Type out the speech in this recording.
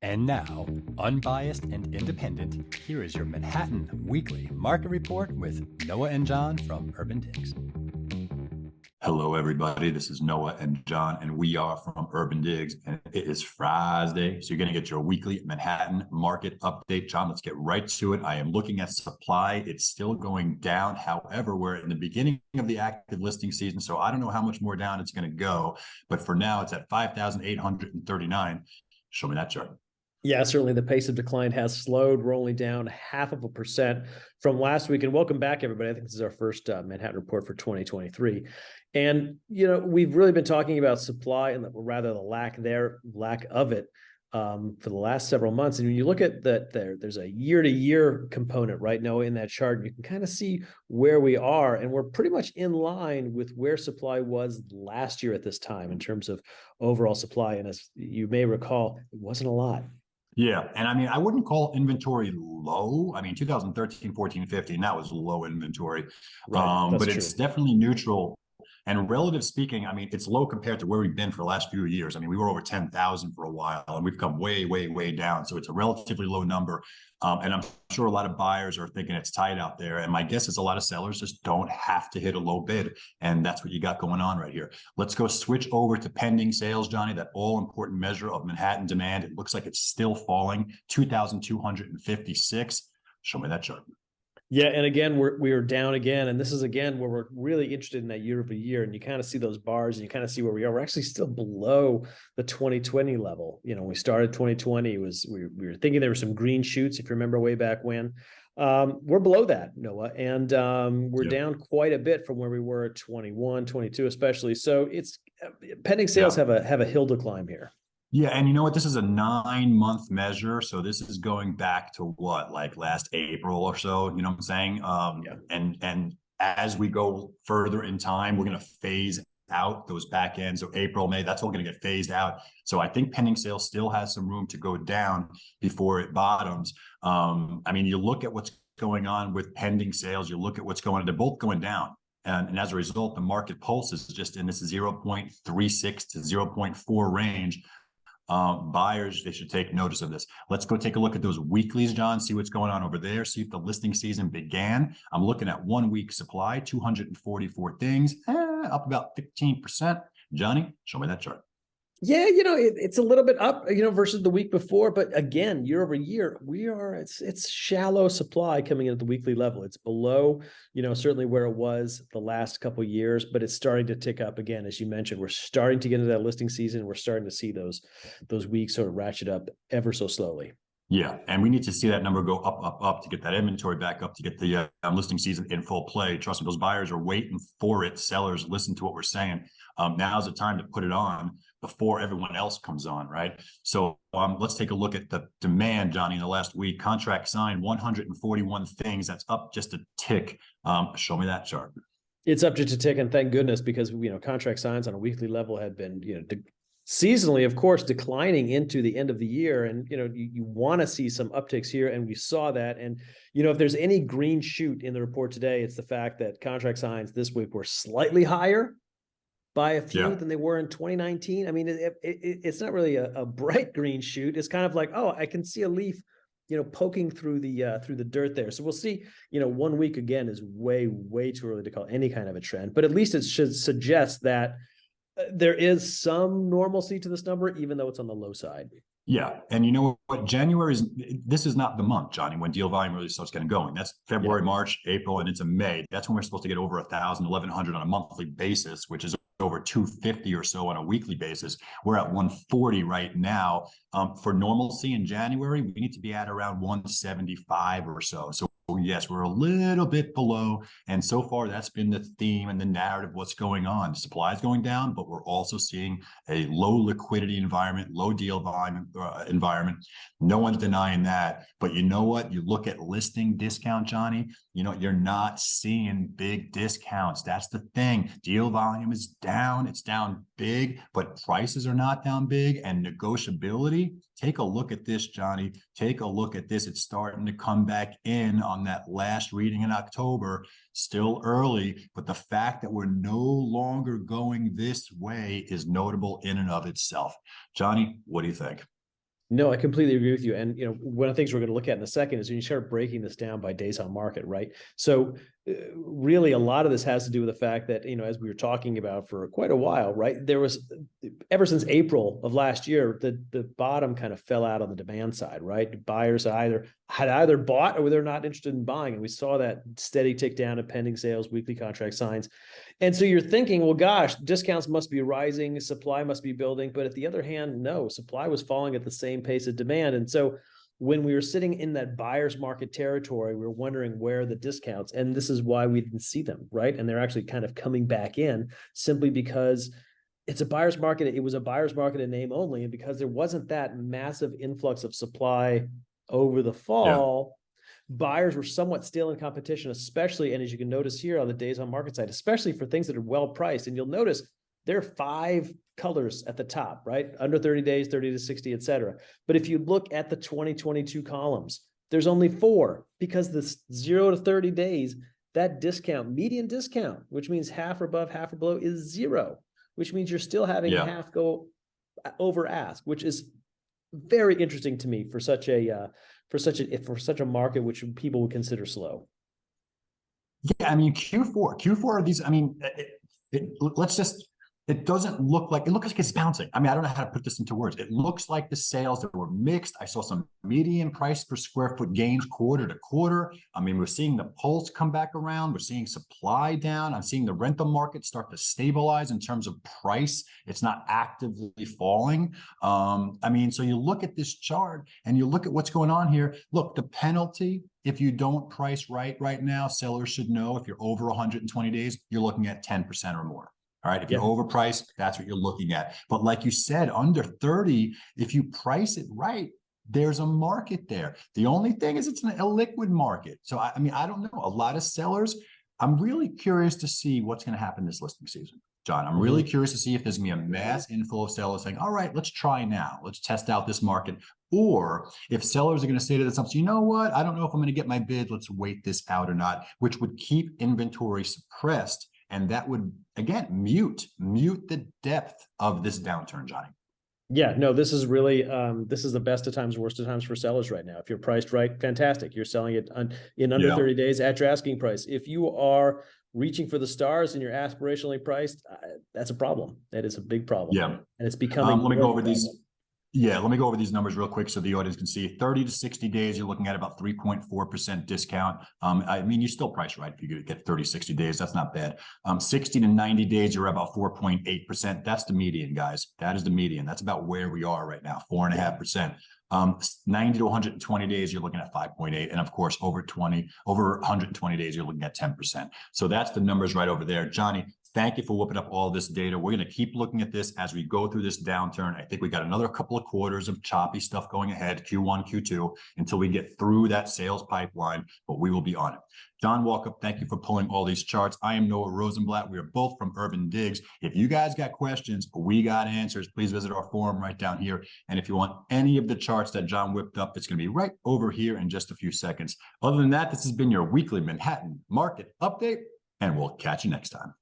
And now, unbiased and independent, here is your Manhattan Weekly Market Report with Noah and John from UrbanDigs. Hello, everybody. This is Noah and John, and we are from UrbanDigs, and it is Friday. So you're going to get your weekly Manhattan market update. John, let's get right to it. I am looking at supply. It's still going down. However, we're in the beginning of the active listing season, so I don't know how much more down it's going to go. But for now, it's at 5,839. Show me that chart. Yeah, certainly the pace of decline has slowed. We're only down 0.5% from last week. And welcome back, everybody. I think this is our first Manhattan report for 2023. And, we've really been talking about supply and rather the lack of it for the last several months. And when you look at that, there's a year-to-year component right now in that chart. You can kind of see where we are. And we're pretty much in line with where supply was last year at this time in terms of overall supply. And as you may recall, it wasn't a lot. Yeah. And I mean, I wouldn't call inventory low. I mean, 2013, 14, 15, that was low inventory. Right. That's but true. it's definitely neutral. And relative speaking, I mean, it's low compared to where we've been for the last few years. I mean, we were over 10,000 for a while, and we've come way, way, way down. So it's a relatively low number. And I'm sure a lot of buyers are thinking it's tight out there. And my guess is a lot of sellers just don't have to hit a low bid. And that's what you got going on right here. Let's go switch over to pending sales, Johnny, that all important measure of Manhattan demand. It looks like it's still falling, 2,256. Show me that chart. Yeah, and again, we are down again, and this is again where we're really interested in that year over year, and you kind of see those bars, and you kind of see where we are. We're actually still below the 2020 level. We started 2020. We were thinking there were some green shoots, if you remember way back when. We're below that, Noah, and we're down quite a bit from where we were at 21, 22, especially. So it's pending sales have a hill to climb here. Yeah, and you know what? This is a 9-month measure, so this is going back to what, like last April or so. You know what I'm saying? And as we go further in time, we're going to phase out those back ends. So April, May, that's all going to get phased out. So I think pending sales still has some room to go down before it bottoms. I mean, you look at what's going on with pending sales. You look at what's going on; they're both going down. And as a result, the market pulse is just in this 0.36 to 0.4 range. Buyers, they should take notice of this. Let's go take a look at those weeklies, John, see what's going on over there, see if the listing season began. I'm looking at 1 week supply, 244 things, up about 15%. Johnny, show me that chart. Yeah, it's a little bit up, versus the week before, but again, year over year, it's shallow supply coming in at the weekly level. It's below, certainly where it was the last couple of years, but it's starting to tick up again. As you mentioned, we're starting to get into that listing season. We're starting to see those weeks sort of ratchet up ever so slowly. Yeah, and we need to see that number go up, up, up to get that inventory back up, to get the listing season in full play. Trust me, those buyers are waiting for it. Sellers, listen to what we're saying. Now's the time to put it on before everyone else comes on, right? So let's take a look at the demand, Johnny, in the last week. Contract signed, 141 things. That's up just a tick. Show me that chart. It's up just a tick, and thank goodness, because contract signs on a weekly level had been seasonally, of course, declining into the end of the year. And, you want to see some upticks here. And we saw that. And, if there's any green shoot in the report today, it's the fact that contract signs this week were slightly higher by a few than they were in 2019. I mean, it's not really a bright green shoot. It's kind of like, oh, I can see a leaf, poking through the dirt there. So we'll see, 1 week again is way, way too early to call any kind of a trend, but at least it should suggest that there is some normalcy to this number, even though it's on the low side. Yeah. And you know what? This is not the month, Johnny, when deal volume really starts getting going. That's February, March, April, and into May. That's when we're supposed to get over 1,000, 1,100 on a monthly basis, which is over 250 or so on a weekly basis. We're at 140 right now. For normalcy in January, we need to be at around 175 or so. So yes, we're a little bit below. And so far, that's been the theme and the narrative of what's going on. Supply is going down, but we're also seeing a low liquidity environment, low deal volume environment. No one's denying that. But you know what? You look at listing discount, Johnny, you're not seeing big discounts. That's the thing. Deal volume is down. It's down big, but prices are not down big. And negotiability, take a look at this, Johnny. Take a look at this. It's starting to come back in on that last reading in October. Still early, but the fact that we're no longer going this way is notable in and of itself. Johnny, what do you think? No, I completely agree with you. And one of the things we're going to look at in a second is when you start breaking this down by days on market, right? So really a lot of this has to do with the fact that, as we were talking about for quite a while, right? There was, ever since April of last year, the bottom kind of fell out on the demand side, right? Buyers had either bought or they're not interested in buying. And we saw that steady tick down of pending sales, weekly contract signs. And so you're thinking, well, gosh, discounts must be rising, supply must be building. But at the other hand, no, supply was falling at the same pace of demand. And so when we were sitting in that buyer's market territory, we were wondering where the discounts, and this is why we didn't see them, right? And they're actually kind of coming back in simply because it's a buyer's market. It was a buyer's market in name only. And because there wasn't that massive influx of supply over the fall, buyers were somewhat still in competition, especially, and as you can notice here on the days on market side, especially for things that are well priced. And you'll notice there are 5 colors at the top, right? Under 30 days, 30 to 60, et cetera. But if you look at the 2022 columns, there's only 4 because the 0 to 30 days, that discount, median discount, which means half or above, half or below, is 0, which means you're still having half go over ask, which is very interesting to me for such a market which people would consider slow. Yeah, I mean, Q4 are these, I mean, it doesn't look like, it looks like it's bouncing. I mean, I don't know how to put this into words. It looks like the sales that were mixed. I saw some median price per square foot gains quarter to quarter. I mean, we're seeing the pulse come back around. We're seeing supply down. I'm seeing the rental market start to stabilize in terms of price. It's not actively falling. I mean, so you look at this chart and you look at what's going on here. Look, the penalty, if you don't price right now, sellers should know if you're over 120 days, you're looking at 10% or more. All right. If you're overpriced, that's what you're looking at. But like you said, under 30, if you price it right, there's a market there. The only thing is it's an illiquid market. So, I mean, I don't know. A lot of sellers, I'm really curious to see what's going to happen this listing season, John. I'm really curious to see if there's going to be a mass inflow of sellers saying, all right, let's try now. Let's test out this market. Or if sellers are going to say to themselves, you know what? I don't know if I'm going to get my bid. Let's wait this out or not, which would keep inventory suppressed. And that would, again, mute the depth of this downturn, Johnny. Yeah, no, this is really, this is the best of times, worst of times for sellers right now. If you're priced right, fantastic. You're selling it in under 30 days at your asking price. If you are reaching for the stars and you're aspirationally priced, that's a problem. That is a big problem. Yeah. And it's becoming. Let me go over these. Yeah, let me go over these numbers real quick so the audience can see. 30 to 60 days, you're looking at about 3.4% discount. I mean, you still price right if you get 30, 60 days. That's not bad. 60 to 90 days, you're about 4.8%. That's the median, guys. That is the median. That's about where we are right now, 4.5%. 90 to 120 days, you're looking at 5.8. And of course, over 120 days, you're looking at 10%. So that's the numbers right over there. Johnny, thank you for whipping up all this data. We're going to keep looking at this as we go through this downturn. I think we got another couple of quarters of choppy stuff going ahead, Q1, Q2, until we get through that sales pipeline, but we will be on it. John Walkup, thank you for pulling all these charts. I am Noah Rosenblatt. We are both from UrbanDigs. If you guys got questions, we got answers. Please visit our forum right down here. And if you want any of the charts that John whipped up, it's going to be right over here in just a few seconds. Other than that, this has been your weekly Manhattan market update, and we'll catch you next time.